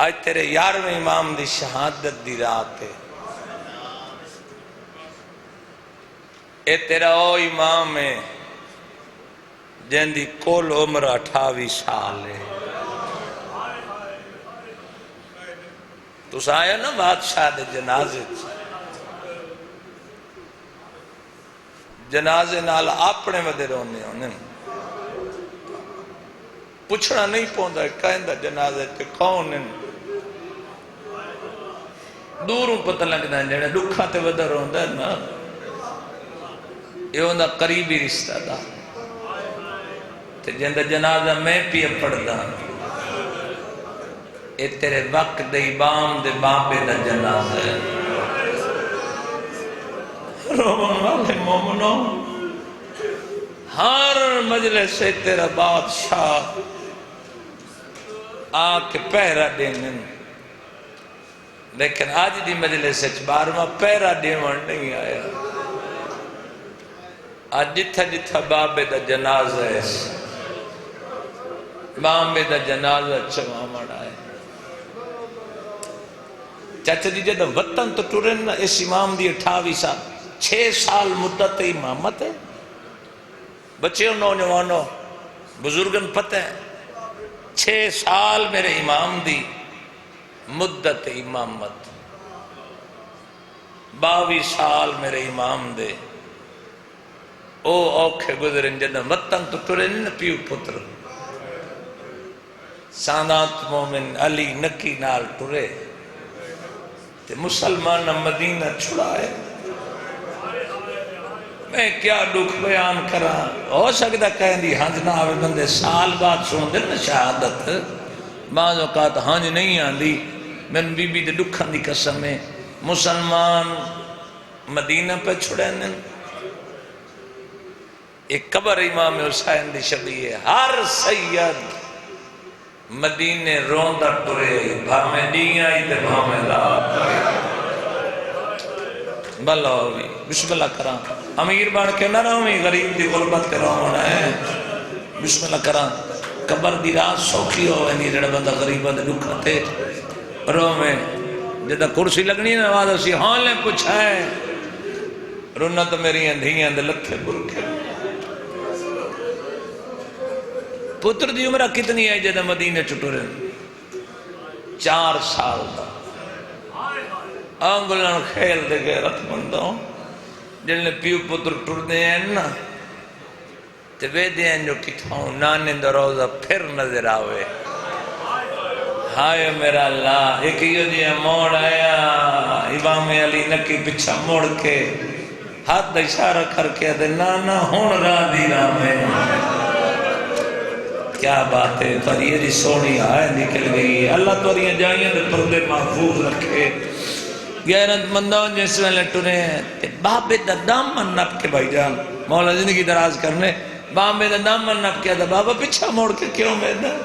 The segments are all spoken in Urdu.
آج تیرے 11ویں امام دی شہادت دی رات ہے. اے تیرا او امام ہے جن دی کل عمر 28 سال ہے. تو آیا نا بادشاہ دے جنازے جنازے نال اپنے ودے رونے ہونے پوچھنا نہیں پوندا کہندا جنازے تے کون ہیں. دوروں پتہ لگدا ہے جڑا دکھاں تے ودا روندا ہے نا یہ ہوندا قریبی رشتہ دار تے جندا جنازہ میں پی پڑھدا اے تیرے وقت دے امام دے بابے دا جنازہ ہے. رومن والے مومنوں ہر مجلس سے تیرا بادشاہ آکے پہرہ دینے لیکن آج دی مجلس سے 12واں پہرہ دیوان نہیں آیا. آج جتھا جتھا بابے دا جنازہ ہے بابے دا جنازہ چوامڑ آئے. چاچا جی جدہ وطن تو ٹورن اس امام دی 28 سال 6 سال مدت امامت ہے. بچے نوجوانوں بزرگن پتہ ہے 6 سال میرے امام دی مدت امامت 22 سال میرے امام دے او اوکھے گزرن جدہ وطن تو ٹورن پیو پتر سادات مومن علی نکی نال ٹورے تے مسلمان مدینہ چھڑائے. میں کیا دکھ بیان کرا ہو سکتا کہیں دی ہنج نہ آوے بندے سال بعد سن دے نا شہادت بعض اوقات ہنج نہیں آندی. میں بی بی دے دکھان دی قسم ہے مسلمان مدینہ پہ چھڑے نے ایک قبر امام حسین دی شبیہ ہے. ہر سید مدینے روندہ ٹرے بھامے دیاں ہی تے بھامے رات بھلا ہوگی. بسم اللہ کرام امیر بان کے نہ رہوں غریب دی غربت کے رہوں ہے. بسم اللہ کرام قبر دی رات سوکھی ہوئے نہیں جڑا بندہ غریبہ دے دکھا تے رہوں میں جدہ کرسی لگنی نواز اسی ہاں لیں کچھ ہے رونا تو میری اندھیاں دے لکھے برکھے. پتر دی عمرہ کتنی ہے جدہ مدینہ چٹو رہے 4 سال دا آنگلان خیل دے غیرت مندوں جن نے پیو پتر ٹر دے ہیں نا تے وے دے ہیں جو کتھاؤں نانے دا روزہ پھر نظر آوے. ہائے میرا اللہ ایک یہ دیا موڑ آیا امام علی نکی پچھا موڑ کے ہاتھ دا اشارہ کر کے دے نانا ہون را دی رامے. کیا بات ہے توریہ دی سونی آئے نکل گئی. اللہ توریہ جائیں دے پردے محفوظ رکھے. غیرت مندوں جس میں لٹنے ہیں بابے دا دامن نپ کے بھائی جان مولا زندگی دراز کرنے بابے دا دامن نپ کے دا بابا پچھا موڑ کے کیوں میں دا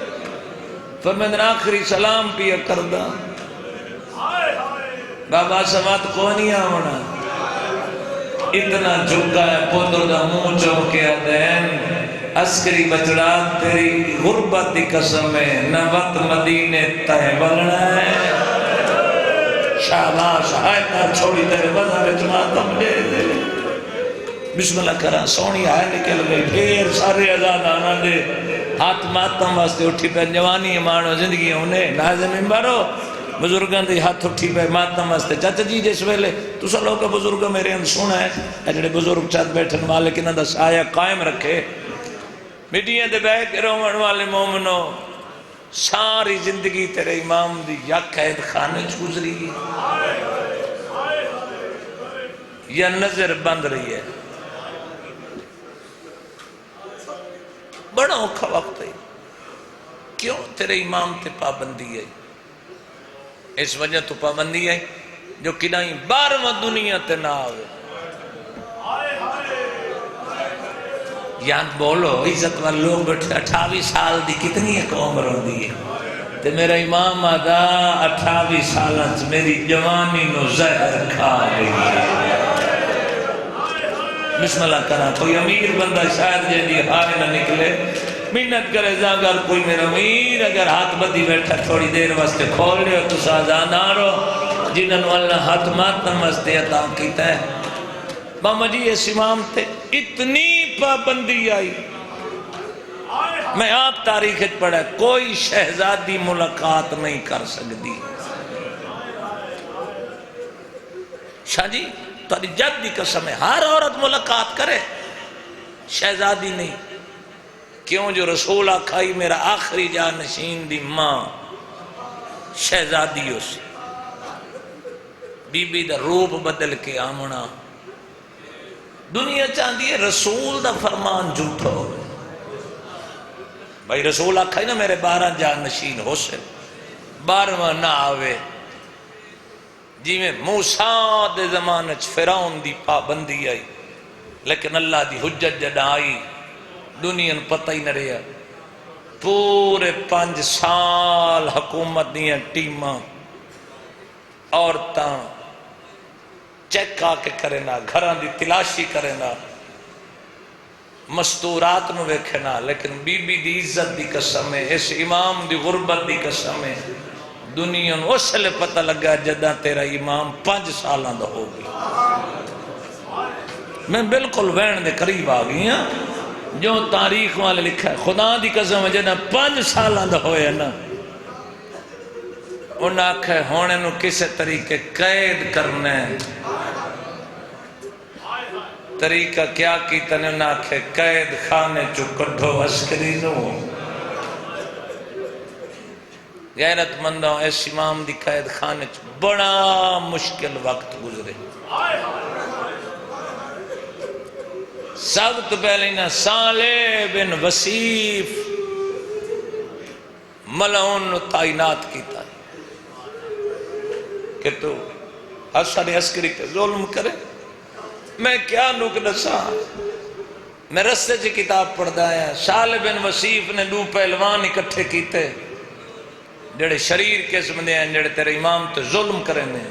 فرمین آخری سلام پیا کردہ بابا سمات کونی آونا اتنا جھکا ہے پودر دا منہ چوکے دین عسکری بچڑا تیری غربت دی قسم ہے نہ وقت مدینے تہ بلنا ہے. شاباش آئیتا چھوڑی تیرے بزارے جماعتم دے دے. بسم اللہ کرا سونی آئے نکل گئی پھر سارے ازاد آنا دے ہاتھ ماتم واسطے اٹھی پہ جوانی مانو زندگی انہیں نازم امبارو بزرگان دی ہاتھ اٹھی پہ ماتم واسطے. چاچا جی جس ویلے تو سا لوگ بزرگ میرے اندر سونا ہے اجڑے بزرگ چاہت بیٹھن والے کنہ دا سایہ قائم رکھے میڈیاں دے بے کے رومن والے مومنوں ساری زندگی تیرے امام دی یا قید خانے گزری یا نظر بند رہی ہے. بڑا اوکھا وقت ہے کیوں تیرے امام تے پابندی ہے. اس وجہ تو پابندی ہے جو کنائیں 12واں دنیا تے نہ آوے. یاد بولو عزت والے لوگ بیٹھے 28 سال دی کتنی ایک عمر ہوندی ہے تے میرا امام آدھا 28 سالت میری جوانی نو زہر کھا گئی ہے. بسم اللہ کرنا کوئی امیر بندہ شاید جیدی ہائے نہ نکلے محنت کرے جا اگر کوئی میرا امیر اگر ہاتھ بدی بیٹھا تھوڑی دیر واسطے کھول لے تو آزادارو جنہوں اللہ ہاتھ ماتم واسطے عطا کیتا ہے ماما جی اس امام تے اتنی پابندی آئی میں آپ تاریخ پڑھا کوئی شہزادی ملاقات نہیں کر سکتی شاہ جی تاری جد دی قسم ہے ہر عورت ملاقات کرے شہزادی نہیں کیوں جو رسول آکھائی میرا آخری جانشین دی ماں شہزادی اس بی بی دا روپ بدل کے آمنا دنیا چاہتی ہے رسول دا فرمان جھوٹا ہو بھائی رسول آکھائی نا میرے 12 جانشین حسن 12واں نہ آوے جی میں موسیٰ دے زمانہ فرعون دی پابندی آئی لیکن اللہ دی حجت جڑا آئی دنیا پتہ ہی نہ رہا پورے 5 سال حکومت دیاں ٹیماں عورتاں چیک آ کے کرنا گھران دی تلاشی کرنا مستورات نو ویکھنا لیکن بی بی دی عزت دی قسم ہے اس امام دی غربت دی قسم ہے دنیا نو اس لئے پتہ لگا جدہ تیرا امام 5 سالاں دا ہو گئی میں بالکل وین دے قریب آ گئی ہاں جو تاریخ والے لکھا ہے خدا دی قسم جدہ 5 سالاں دا ہوئے نا انہاں آکھے ہونے نو کسے طریقے قید کرنے طریقہ کیا کیتا نے انہاں آکھے قید خانے چو کڈھو عسکری نو غیرت مندوں اس امام دی قید خانے چو بڑا مشکل وقت گزرے سب تو پہلے نا صالح بن وصیف ملعون نو تعینات کیتا کہ تو حسن عسکری پہ ظلم کرے میں کیا نکلسا میں رستے سے کتاب پڑھدا ہے صالح بن وصیف نے 2 پہلوان اکٹھے کیتے جڑے شریر قسم دے ہیں جڑے تیرے امام تو ظلم کرنے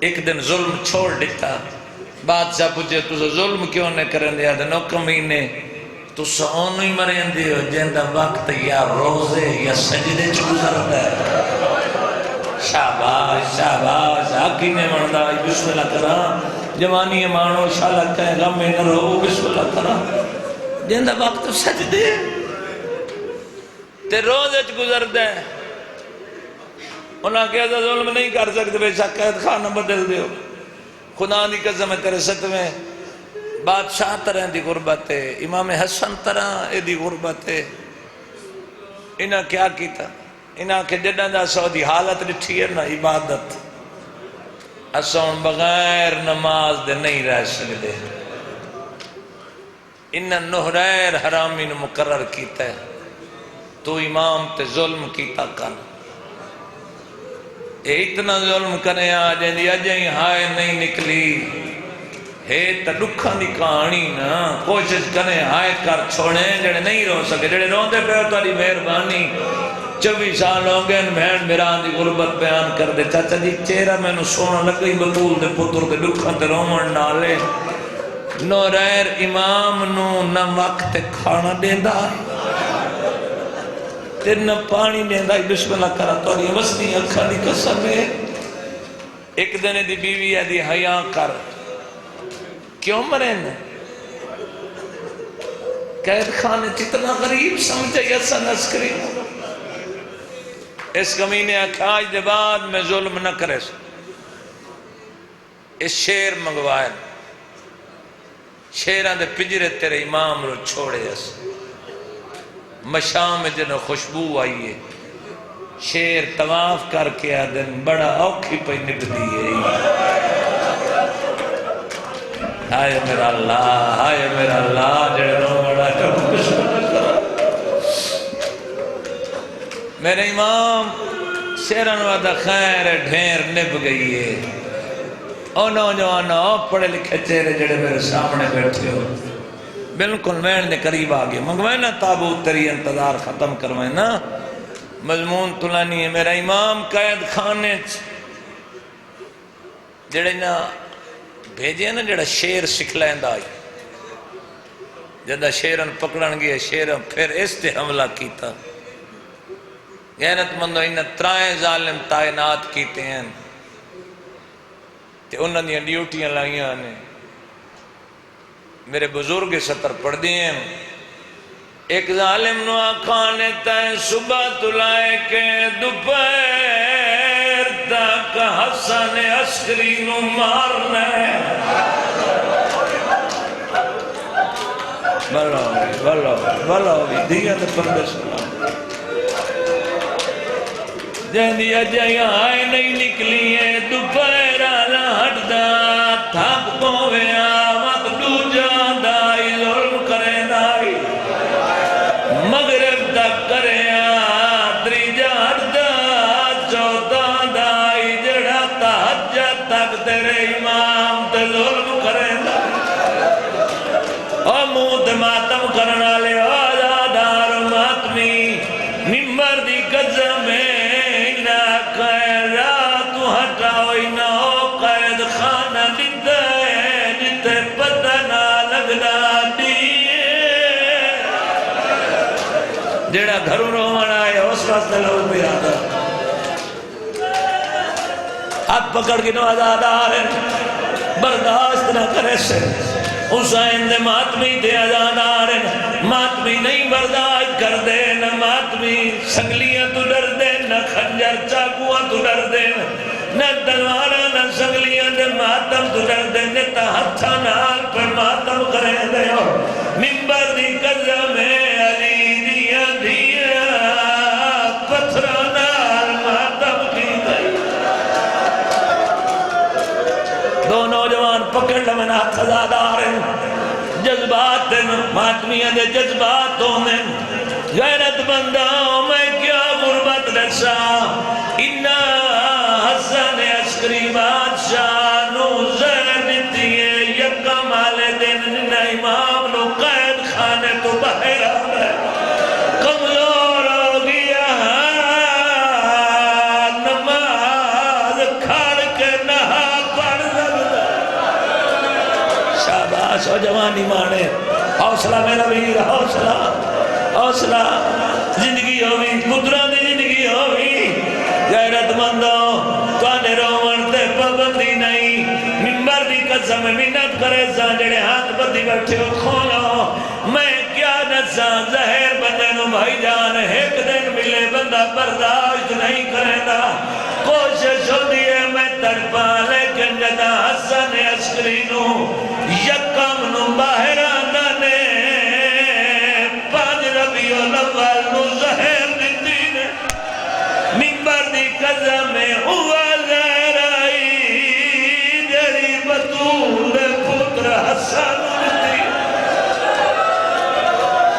ایک دن ظلم چھوڑ دیتا بادشاہ پوچھے تو ظلم کیوں نے کرنے دیا دنوں کمینے تو سونو ہی مرین دیو جندہ وقت یا روزے یا سجدے چوزر ہے شاباش شاباش آقی نے مردہ بسم اللہ کرام جوانی مانو شالہ کہیں غم میں نہ رہو بسم اللہ کرام جندہ وقت سجدے تے روزے گزر دے انہاں کہا تھا ظلم نہیں کر سکتے بے شک قید خانہ بدل دیو خدا دی قسم تیرے ستویں بادشاہ طرح دی غربت ہے امام حسن طرح دی غربت ہے انہاں کیا کیتا انہاں کے جڑا دا سعودی حالت لٹھی ہے نا عبادت اسون بغیر نماز دے نہیں رہ سکتے انہاں نہریر حرامی نے مقرر کیتا ہے تو امام تے ظلم کیتا کن اے اتنا ظلم کرنے آجیں دی اجیں ہائے نہیں نکلی ہے تا دکھاں دی کہانی نا کوشش کرنے ہائے کر چھوڑیں جڑے نہیں رو سکے جڑے رون دے پہ تاری مہربانی 24 سال ہو گئے بہن میران دی غربت بیان کر دے چاچا جی چہرہ میں نو سونا لگئی بطول دے پتر دے دکھاں تے رومن ڈالے نو ریر امام نو نہ وقت کھانا دیندہ تیرنا پانی دیندہ بسم اللہ کرا توڑی وستی اکھا دی قسم ہے ایک دن دی بیوی ہے دی حیاء کر کیوں مرین قید خانے جتنا غریب سمجھے یسن عسکری اس کمینے آج دے بعد میں ظلم نہ کرے اس شیر منگوائے شیران دے پجرے تیرے امام رو چھوڑے اس مشام میں جنہوں خوشبو آئیے شیر طواف کر کے آدن بڑا اوکھی پہ نک دیئے ہائے میرا اللہ جڑوں بڑا میرے امام شیران وعدہ خیر ڈھیر نب گئی ہے او نوجوان او پڑھے لکھے چہرے جڑے میرے سامنے بیٹھے ہو بالکل وین دے قریب آگئے منگوائے نا تابوت تری انتظار ختم کروائے نا مضمون تلانی ہے میرا امام قید خانے جڑے نا بھیجے نا جڑا شیر سکھلائندہ آئی جدہ شیرن پکڑن گئے شیرن پھر اس تے حملہ کیتا غیرت مندو انہیں ترائیں ظالم تعینات کیتے ہیں تے انہوں نے ڈیوٹیاں لائیاں نے میرے بزرگ سطر پڑھ دیے ہیں ایک ظالم نو آکھانے تائیں صبح تلائے کے دوپہر تک حسن عسکری نو مارنا ہے بلاوی دیا دے پردے سلام جہنی اجائیاں آئے نہیں نکلی ہیں دوپہر آلہ ہٹ دا تھاک پویا وقت دو جان دائی ظلم کرے دائی مغرب تک کرے آدری جان دا چوتا دائی جڑا تحجت تک تیرے امام تے ظلم کرے دائی اور موت ماتم کرنا لے آزادار ماتمی ممبر دی قدم میں جیڑا گھروں رومن آئے اس واسطے لوگ بھی آدھا ہاتھ پکڑ کے نو آزادار ہیں برداشت نہ کرے سے حسین دے ماتمی دے آزادار ہیں ماتمی نہیں برداشت کر دے نہ ماتمی سنگلیاں تو ڈر دے نہ خنجر چاکوان تو ڈر دے نہ تلوارا نہ سنگلیاں دے ماتم تو ڈر دے نتا ہتھا نال پر ماتم کرے دے ممبر دی قضا میں علی دیا دیا پتھرہ نال ماتم کی گئی دو نوجوان پکڑ لمن ہاتھ ازادار ہیں جذبات ہیں ماتمیاں دے جذبات ہونے غیرت بنداؤں میں کیا غربت رسا انہا حسن عسکری بادشاہ نو زین دیئے یکا مالے دن جنہ امام نو قید خانے تو باہر آئے کمزور ہو گیا نماز کھاڑ کے نہا پڑھ زبدہ شاباش و جوانی مانے حوصلہ میرا ویر حوصلہ زندگی ہوئی قدرہ دی زندگی ہوئی غیرت مندوں توانے رومن تے پابندی نہیں ممبر دی قسم منت کرے سان جڑے ہاتھ بدی بیٹھے ہو کھولو میں کیا نسان زہر بندے نو بھائی جان ایک دن ملے بندہ برداشت نہیں کرے دا کوشش ہو دیئے میں تڑپا لیکن جدا حسن عسکری نو یکم نو باہر آنا نے پانچ ربیع الاول نو زہر دیتی نے ممبر دی قضا میں ہوا زہر آئی جڑی بطول پتر حسن دیتی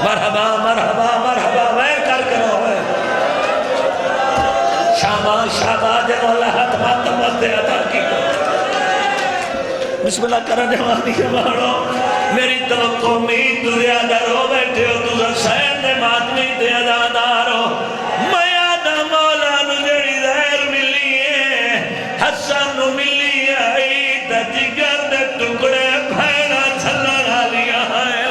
مرحبا مرحبا مرحبا ویر کر کے ہوئے شابہ جب اللہ حد ماتم وقتے عطا کی بسم اللہ کرنے جوانی کے باروں میری توقع امید تو زیادہ رو بیٹھے ہو تو حسین دے ماتمی تے ازادار ہو میں آدھا مولا نو جڑی زہر ملی ہے حسن نو ملی آئی تا جگر دے ٹکڑے بھیڑا چھلنا لیا ہے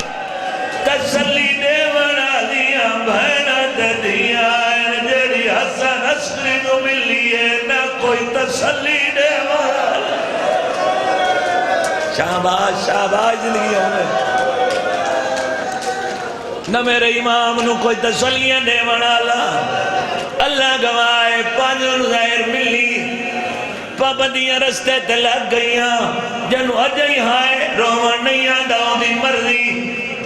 تسلی دے بنا لیا بھیڑا دے دیا ہے جڑی حسن عسکری نو ملی ہے نہ کوئی تسلی دے بنا شاباش زندگی ہونے نہ میرے امام نو کوئی تسلیاں دے منالا اللہ گوائے پانچ زہر ملی پابندیاں رستے تے لگ گئیاں جنو اجائی ہائے رومن نہیں آدھاؤں دی مرضی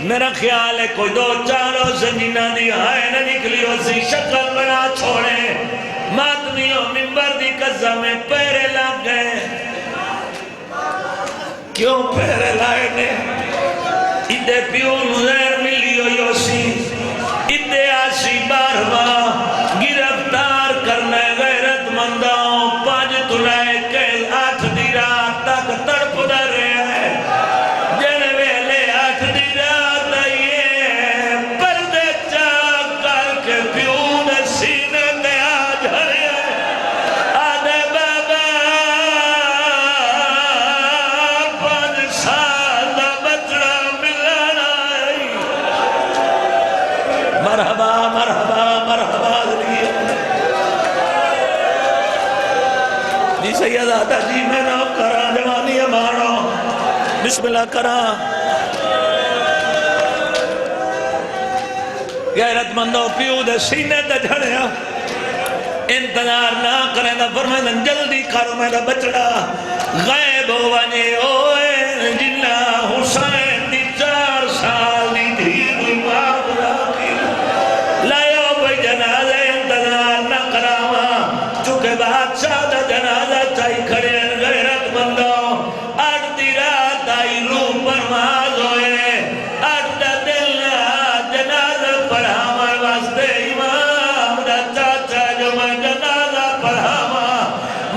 میرا خیال ہے کوئی دو چاروں سنجینہ دی ہائے نہ نکلی ہو سی شکل بنا چھوڑے ماتمیوں ممبر دی قسم میں پیرے لگ گئے کیوں پیرے لائے نے ادھے پیون زہر ملی ہو یوسی ادھے آسی بارہواں گرفتار کرنے غیرت منداؤں پانچ تلائے کے 8 دی رات تک تڑپ در رہے ہیں جن ویلے 8 دی رات آئیے پردے چاک کر کے پیون سینے دے آج ہرے آدھے بابا 5 سال دا بچڑا ملنا آئی جی سیدہ جی میں نہ کرا جوانی مانو بسم اللہ کرا غیرت مندو پیو دے سینے تے جھڑیا انتظار نہ کریں دا فرمائیں جلدی کرو میں دا بچڑا غیب ہو ونے اوے جنہ حسین دی 4 سال دی دھی معاف راکی لائیو بھئی جنازے انتظار نہ کراوا چونکہ بادشاہ دا جنازہ چاہی کھڑے ہیں غیرت مندو 8 رات آئی روح پرواز ہوئے 8 دل جنازہ پڑھاوا واسطے امام دا چاچا جو میں جنازہ پڑھاوا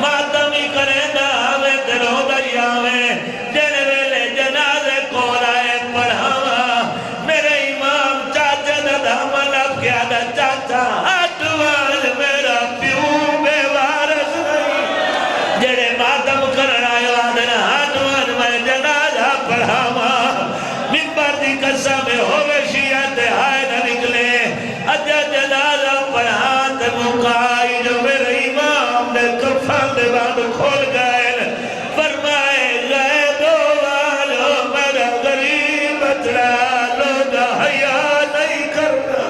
ماتمی کرے دا ہمیں دلوں دریا میں جن ویلے جنازے کو لائے پڑھاوا میرے امام چاچا دا دامن اب کیا دا چاچا ہٹوال میرا پیوں بے وارث نہیں جڑے ماتم کرن آئے وادن ہٹوال میں جنازہ پڑھاوا ممبر دی قسم ہوئے شیعت آئے نہ نکلے اجا جنازہ پڑھان تے مقائی جو میرے امام نے کفن دے بعد کھول گئے فرمائے گئے دو والو میرا غریب بچڑا لوگا حیاء نہیں کرنا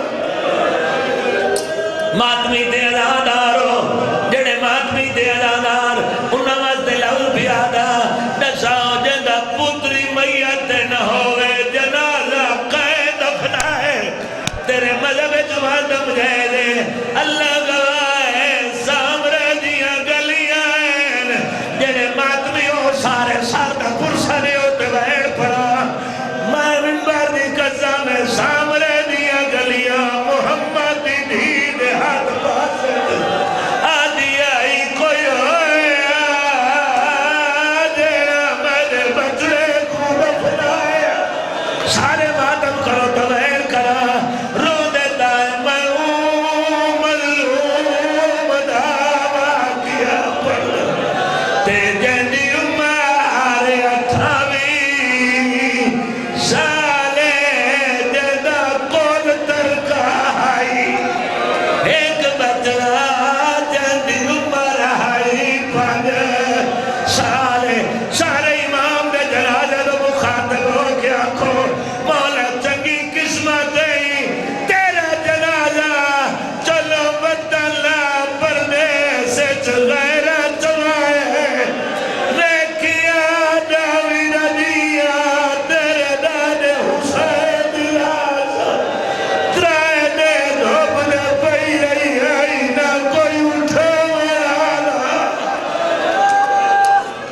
ماتمی تے ادادارو جڑے ماتمی تے ادادار انہاں واسطے لہو پیادا نساؤ جندہ پتری میت نہ ہوئے جنازہ قید دفنائے تیرے مذہب جوادم جائے دے اللہ گواہ ہے سامرے دیا گلیاں ہیں جنہیں ماتمیوں سارے سارتا پرسانے ہوتے بہر پڑا میں منبر دی قضا میں سامرے دیا گلیاں محمد دی دید ہاتھ پاسد آدھی آئی کوئی ہوئے آجینا میں بچڑے کو دفنائے سارے ماتم کرو تو بہر کرا رو دیتا ہے میں مظلوم دعویٰ کیا پڑھ تے جنی عمر 28 سالے جدہ کول ترکائی ایک بچڑا جنی عمر 5 سالے سارے امام دے جنازے دو مخاطب ہو کے آنکھو مولا چنگی قسمت ہے تیرا جنازہ چلو بدلا پردے سے چغیرہ چوائے ریکھیا جاوی ردیا تیرے دادے حسین دلازہ ترائے دے دھوپ دے پئی رہی ہے نہ کوئی اٹھا والا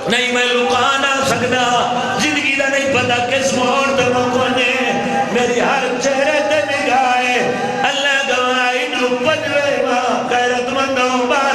نہیں میں لکانا سکتا زندگی دا نہیں پتا کس موڑ تے مکونے میری ہر چہرے تے نگاہے اللہ گواہی نو پجوے ماں غیرت مندوں بار